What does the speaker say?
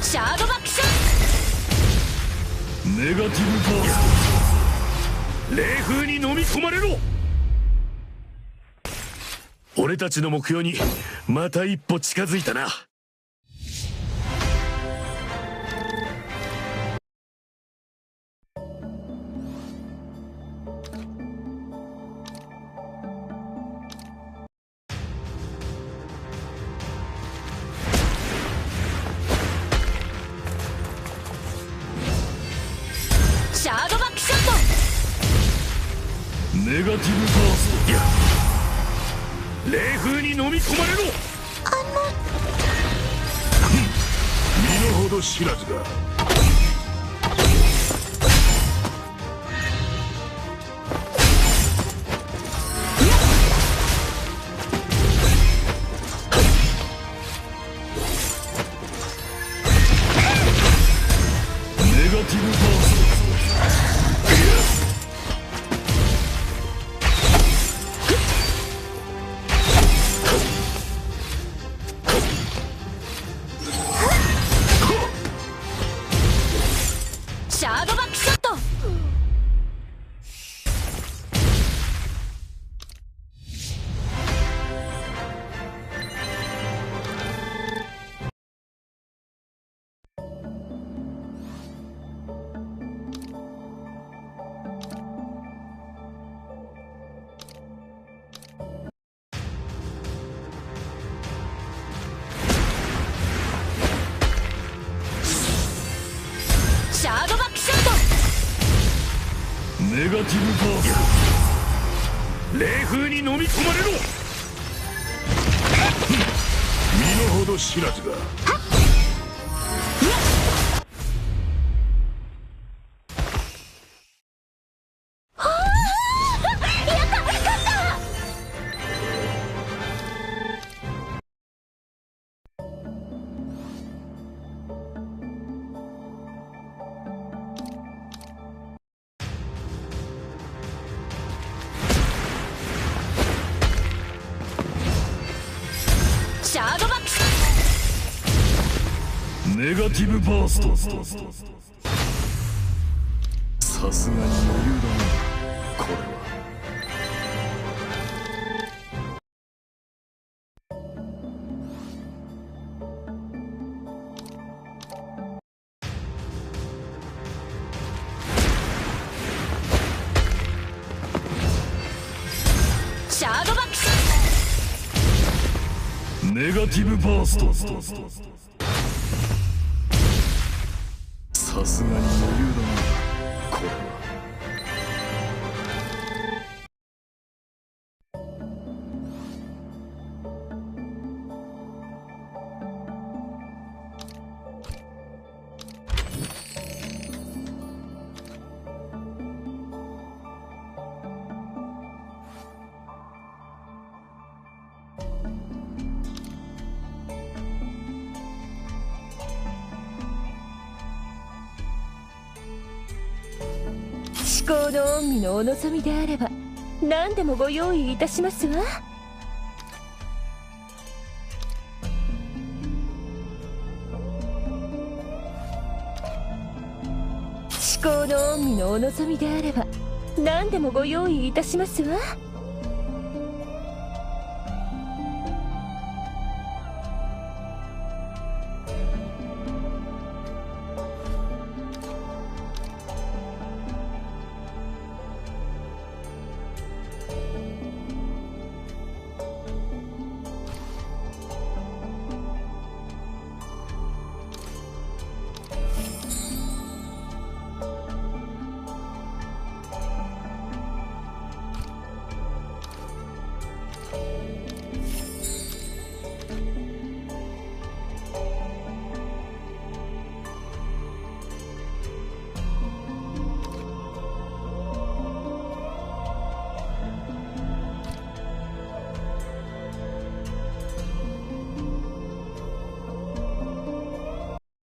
シャードバックショッネガティブバースト。冷風に飲み込まれろ。俺たちの目標にまた一歩近づいたな。シャードバックショット。ネガティブバースト。いや、冷風に飲み込まれろ。身の程知らずが。ネガティブバースト。シャードバックショット。シャードバックショット。ネガティブバースト。冷風に飲み込まれろ。身の程知らずが。シャードバックショッネガティブバースト。さすがに余裕だな、これは。シャードバックショッネガティブバースト。さすがに余裕だな、これは。至高の御身のお望みであれば何でもご用意いたしますわ。至高の御身のお望みであれば何でもご用意いたしますわ。